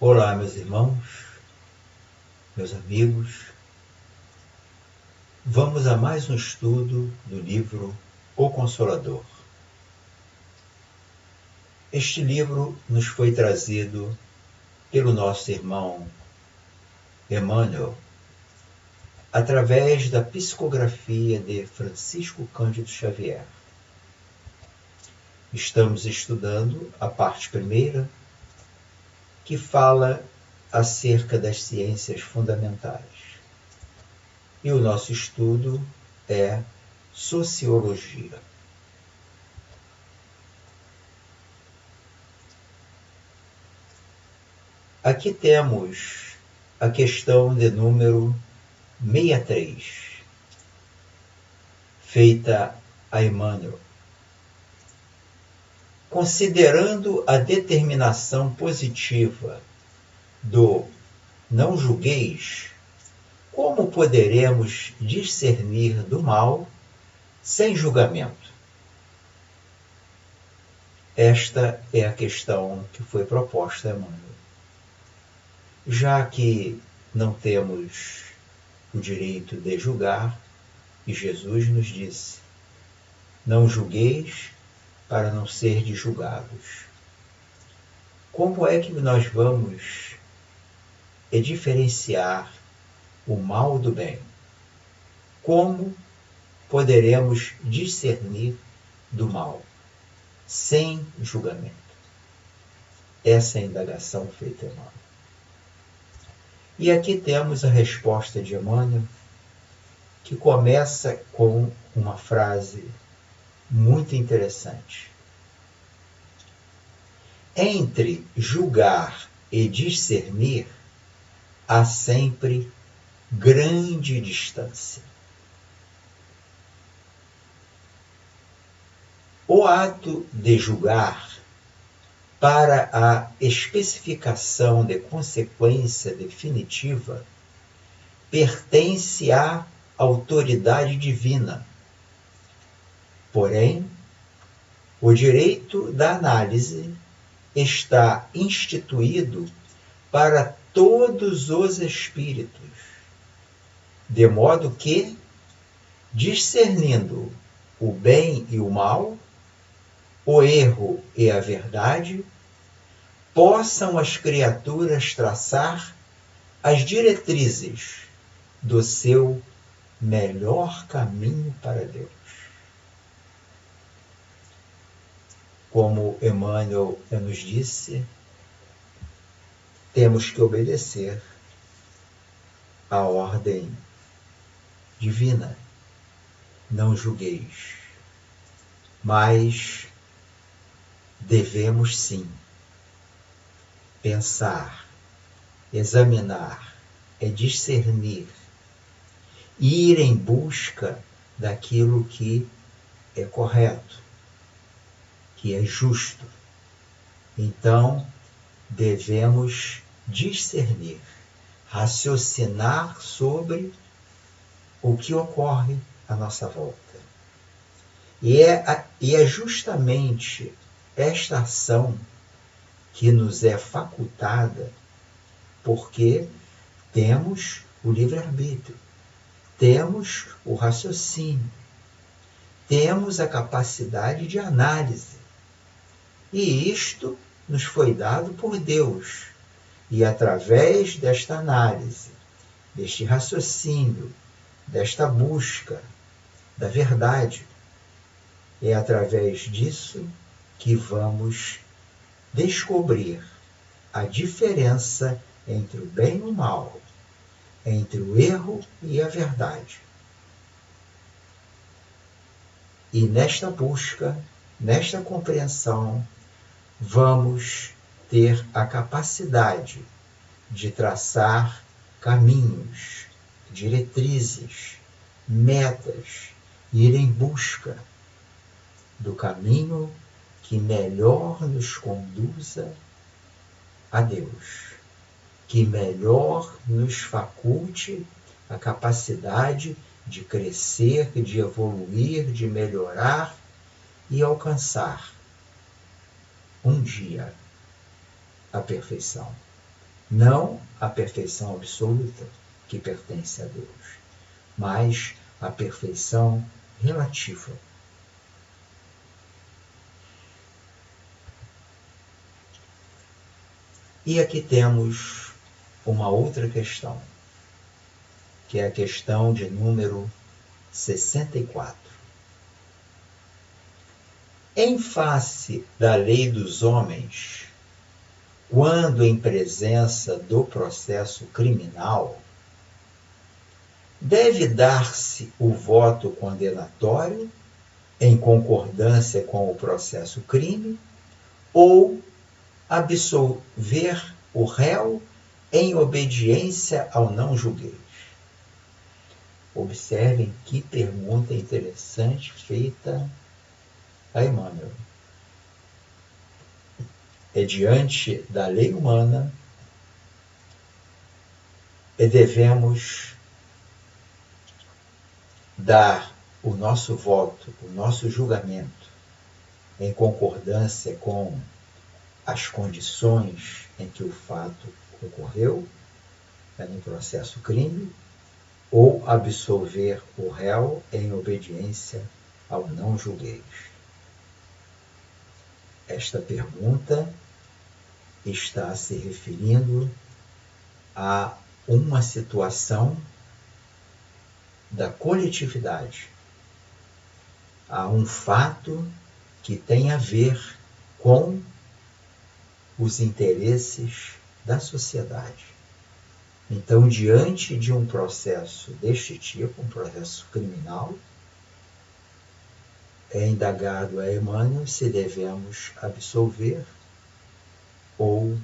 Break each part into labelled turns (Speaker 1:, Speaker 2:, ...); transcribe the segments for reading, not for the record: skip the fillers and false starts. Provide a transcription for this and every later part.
Speaker 1: Olá, meus irmãos, meus amigos. Vamos a mais um estudo do livro O Consolador. Este livro nos foi trazido pelo nosso irmão Emmanuel através da psicografia de Francisco Cândido Xavier. Estamos estudando a parte primeira, que fala acerca das ciências fundamentais. E o nosso estudo é Sociologia. Aqui temos a questão de número 63, feita a Emmanuel. Considerando a determinação positiva do não julgueis, como poderemos discernir do mal sem julgamento? Esta é a questão que foi proposta a Emmanuel. Já que não temos o direito de julgar, e Jesus nos disse: não julgueis para não serdes julgados. Como é que nós vamos diferenciar o mal do bem? Como poderemos discernir do mal sem julgamento? Essa é a indagação feita a Emmanuel. E aqui temos a resposta de Emmanuel, que começa com uma frase muito interessante. Entre julgar e discernir há sempre grande distância. O ato de julgar para a especificação de consequência definitiva pertence à autoridade divina. Porém, o direito da análise está instituído para todos os espíritos, de modo que, discernindo o bem e o mal, o erro e a verdade, possam as criaturas traçar as diretrizes do seu melhor caminho para Deus. Como Emmanuel nos disse, temos que obedecer à ordem divina. Não julgueis, mas devemos sim pensar, examinar, discernir, ir em busca daquilo que é correto, que é justo. Então, devemos discernir, raciocinar sobre o que ocorre à nossa volta. E é justamente esta ação que nos é facultada porque temos o livre-arbítrio, temos o raciocínio, temos a capacidade de análise. E isto nos foi dado por Deus. E através desta análise, deste raciocínio, desta busca da verdade, é através disso que vamos descobrir a diferença entre o bem e o mal, entre o erro e a verdade. E nesta busca, nesta compreensão, vamos ter a capacidade de traçar caminhos, diretrizes, metas, ir em busca do caminho que melhor nos conduza a Deus, que melhor nos faculte a capacidade de crescer, de evoluir, de melhorar e alcançar um dia a perfeição. Não a perfeição absoluta que pertence a Deus, mas a perfeição relativa. E aqui temos uma outra questão, que é a questão de número 64. Em face da lei dos homens, quando em presença do processo criminal, deve dar-se o voto condenatório em concordância com o processo crime ou absolver o réu em obediência ao não julgueis? Observem que pergunta interessante feita a Emmanuel. É diante da lei humana e devemos dar o nosso voto, o nosso julgamento, em concordância com as condições em que o fato ocorreu, no processo crime, ou absolver o réu em obediência ao não julgueis? Esta pergunta está se referindo a uma situação da coletividade, a um fato que tem a ver com os interesses da sociedade. Então, diante de um processo deste tipo, um processo criminal, é indagado a Emmanuel se devemos absolver ou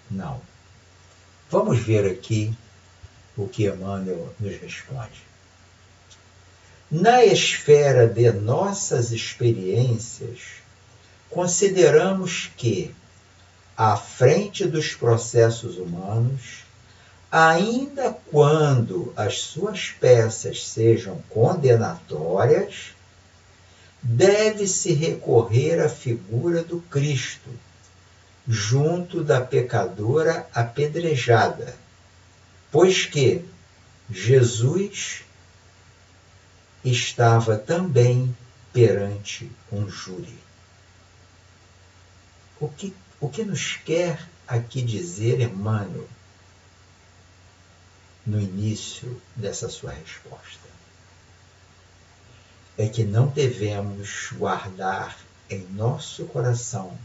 Speaker 1: não. Vamos ver aqui o que Emmanuel nos responde. Na esfera de nossas experiências, consideramos que, à frente dos processos humanos, ainda quando as suas peças sejam condenatórias, deve-se recorrer à figura do Cristo, junto da pecadora apedrejada, pois que Jesus estava também perante um júri. O que nos quer aqui dizer Emmanuel no início dessa sua resposta? É que não devemos guardar em nosso coração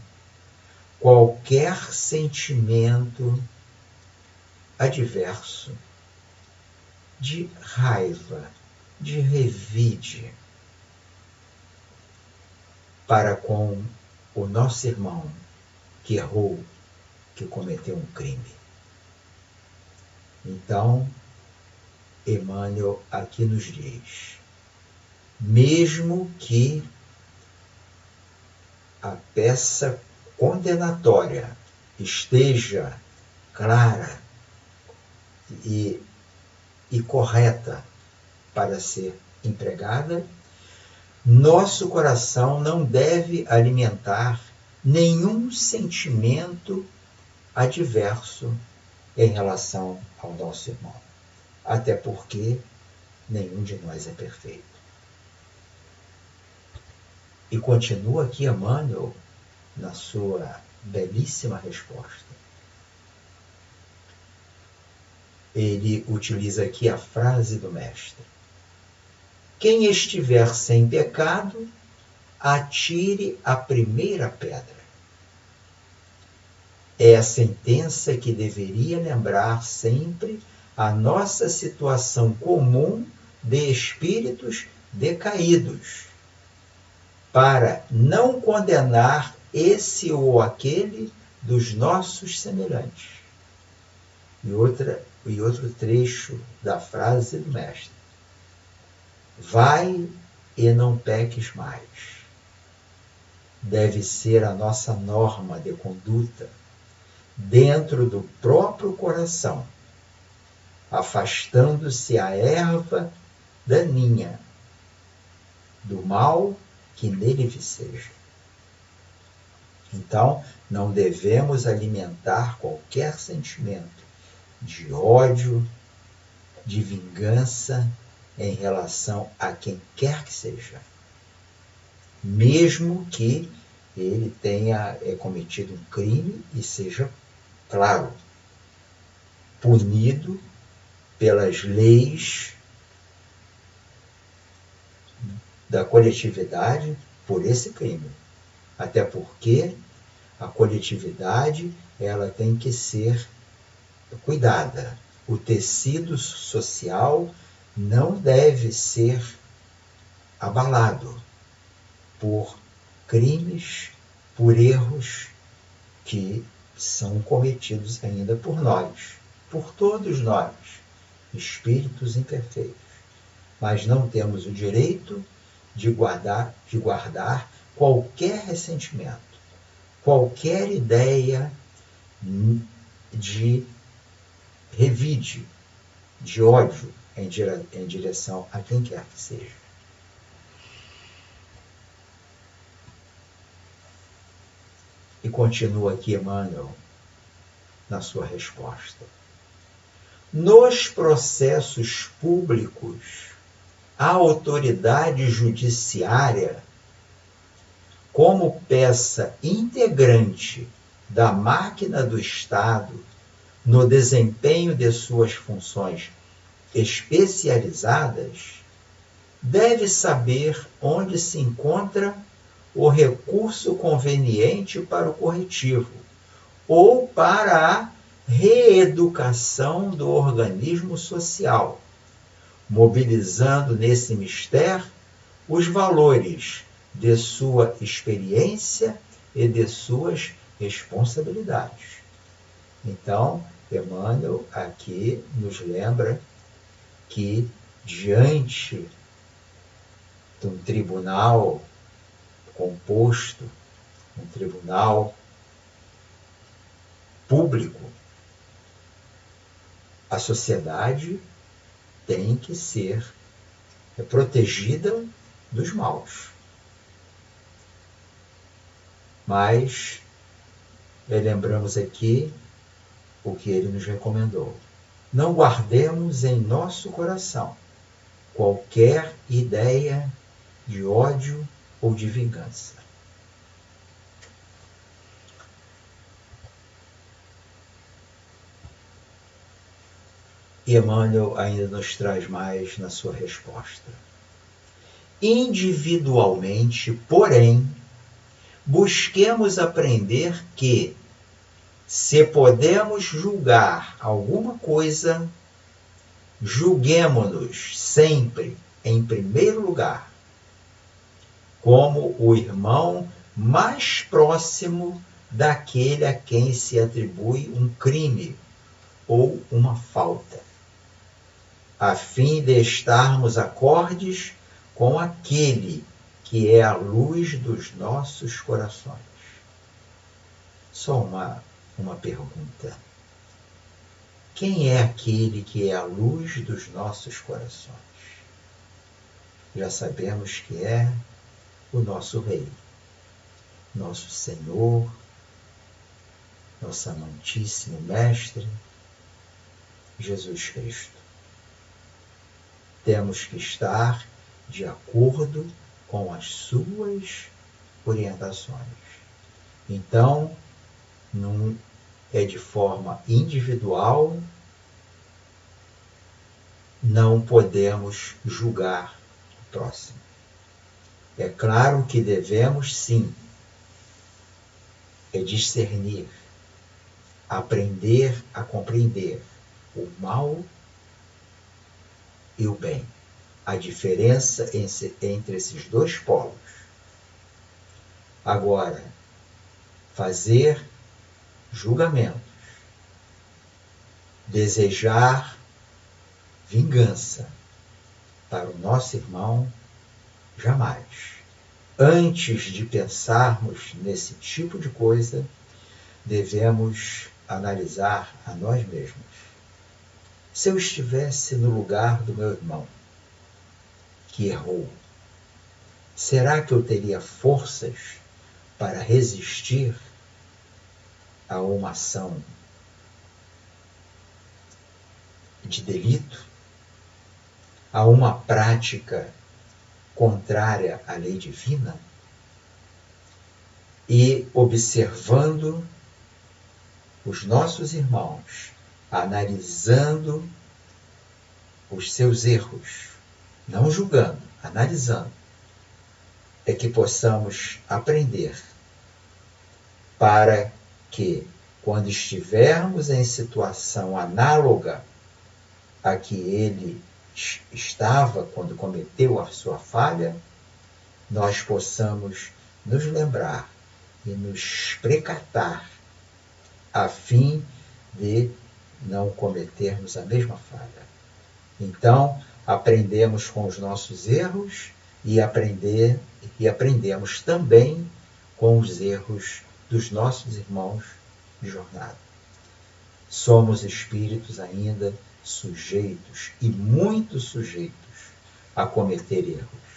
Speaker 1: qualquer sentimento adverso, de raiva, de revide para com o nosso irmão que errou, que cometeu um crime. Então, Emmanuel aqui nos diz: mesmo que a peça condenatória esteja clara e correta para ser empregada, nosso coração não deve alimentar nenhum sentimento adverso em relação ao nosso irmão, até porque nenhum de nós é perfeito. E continua aqui Emmanuel na sua belíssima resposta. Ele utiliza aqui a frase do mestre: quem estiver sem pecado, atire a primeira pedra. É a sentença que deveria lembrar sempre a nossa situação comum de espíritos decaídos, para não condenar esse ou aquele dos nossos semelhantes. E outro trecho da frase do mestre: vai e não peques mais. Deve ser a nossa norma de conduta dentro do próprio coração, afastando-se a erva daninha do mal que nele viceja. Então, não devemos alimentar qualquer sentimento de ódio, de vingança em relação a quem quer que seja, mesmo que ele tenha cometido um crime e seja, claro, punido pelas leis da coletividade por esse crime. Até porque a coletividade ela tem que ser cuidada. O tecido social não deve ser abalado por crimes, por erros que são cometidos ainda por nós, por todos nós, espíritos imperfeitos. Mas não temos o direito de guardar qualquer ressentimento, qualquer ideia de revide, de ódio em direção a quem quer que seja. E continua aqui Emmanuel na sua resposta. Nos processos públicos, a autoridade judiciária, como peça integrante da máquina do Estado no desempenho de suas funções especializadas, deve saber onde se encontra o recurso conveniente para o corretivo ou para a reeducação do organismo social, mobilizando nesse mistério os valores de sua experiência e de suas responsabilidades. Então, Emmanuel aqui nos lembra que, diante de um tribunal composto, um tribunal público, a sociedade tem que ser protegida dos maus. Mas lembramos aqui o que ele nos recomendou. Não guardemos em nosso coração qualquer ideia de ódio ou de vingança. E Emmanuel ainda nos traz mais na sua resposta. Individualmente, porém, busquemos aprender que, se podemos julgar alguma coisa, julguemo-nos sempre, em primeiro lugar, como o irmão mais próximo daquele a quem se atribui um crime ou uma falta, a fim de estarmos acordes com aquele que é a luz dos nossos corações. Só uma pergunta. Quem é aquele que é a luz dos nossos corações? Já sabemos que é o nosso Rei, nosso Senhor, nosso amantíssimo Mestre, Jesus Cristo. Temos que estar de acordo com as suas orientações. Então, não é de forma individual, não podemos julgar o próximo. É claro que devemos, sim, discernir, aprender a compreender o mal e o bem, a diferença entre esses dois polos. Agora, fazer julgamentos, desejar vingança para o nosso irmão, jamais. Antes de pensarmos nesse tipo de coisa, devemos analisar a nós mesmos. Se eu estivesse no lugar do meu irmão, que errou, será que eu teria forças para resistir a uma ação de delito, a uma prática contrária à lei divina, e observando os nossos irmãos, analisando os seus erros, não julgando, analisando, é que possamos aprender para que, quando estivermos em situação análoga a que ele estava quando cometeu a sua falha, nós possamos nos lembrar e nos precatar a fim de não cometermos a mesma falha. Então, aprendemos com os nossos erros e aprendemos também com os erros dos nossos irmãos de jornada. Somos espíritos ainda sujeitos, e muito sujeitos, a cometer erros.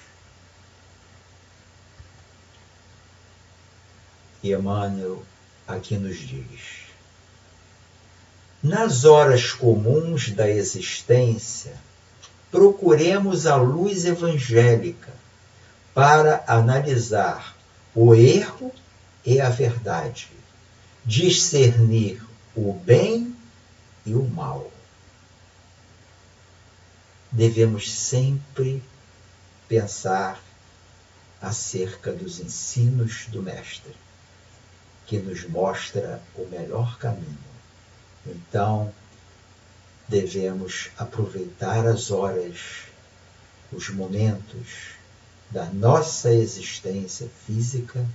Speaker 1: E Emmanuel aqui nos diz: nas horas comuns da existência, procuremos a luz evangélica para analisar o erro e a verdade, discernir o bem e o mal. Devemos sempre pensar acerca dos ensinos do Mestre, que nos mostra o melhor caminho. Então, devemos aproveitar as horas, os momentos da nossa existência física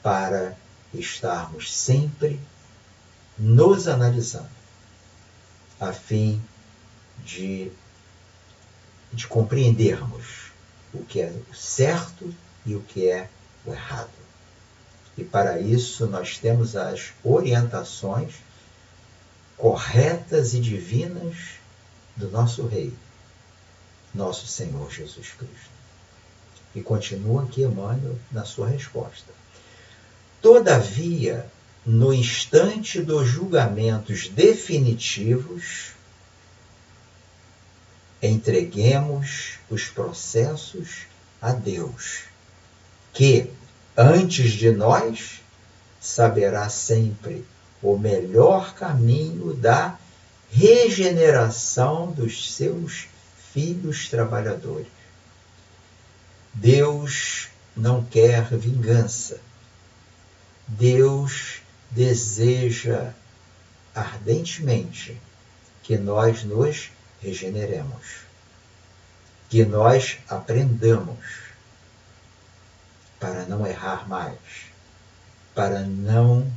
Speaker 1: para estarmos sempre nos analisando, a fim de compreendermos o que é o certo e o que é o errado. E para isso nós temos as orientações corretas e divinas do nosso Rei, nosso Senhor Jesus Cristo. E continua aqui Emmanuel na sua resposta. Todavia, no instante dos julgamentos definitivos, entreguemos os processos a Deus, que, antes de nós, saberá sempre o melhor caminho da regeneração dos seus filhos trabalhadores. Deus não quer vingança. Deus deseja ardentemente que nós nos regeneremos, que nós aprendamos para não errar mais, para não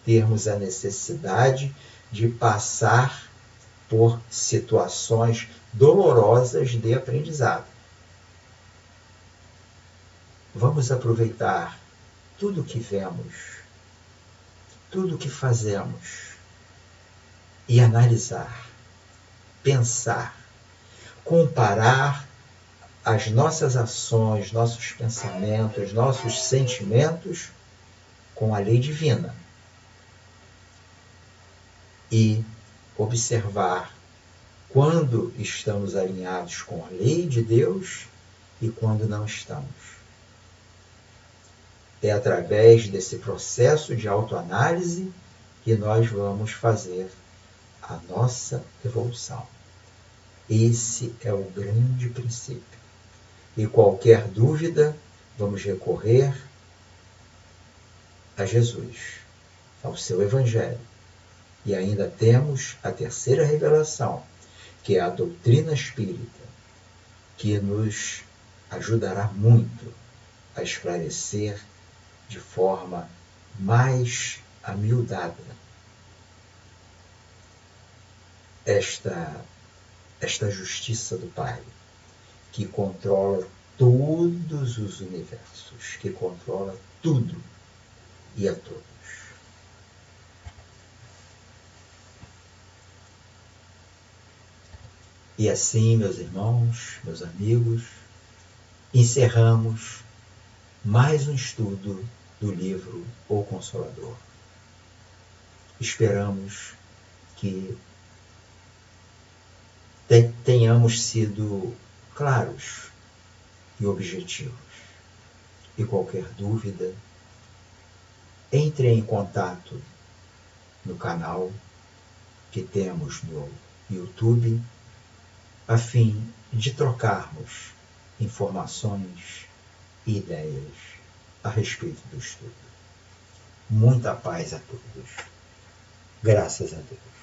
Speaker 1: termos a necessidade de passar por situações dolorosas de aprendizado. Vamos aproveitar tudo o que vemos, tudo o que fazemos e analisar, pensar, comparar as nossas ações, nossos pensamentos, nossos sentimentos com a lei divina e observar quando estamos alinhados com a lei de Deus e quando não estamos. É através desse processo de autoanálise que nós vamos fazer a nossa evolução. Esse é o grande princípio. E qualquer dúvida, vamos recorrer a Jesus, ao seu Evangelho. E ainda temos a terceira revelação, que é a doutrina espírita, que nos ajudará muito a esclarecer de forma mais amiudada esta justiça do Pai, que controla todos os universos, que controla tudo e a todos. E assim, meus irmãos, meus amigos, encerramos mais um estudo do livro O Consolador. Esperamos que tenhamos sido claros e objetivos. E qualquer dúvida, entre em contato no canal que temos no YouTube, a fim de trocarmos informações e ideias a respeito do estudo. Muita paz a todos. Graças a Deus.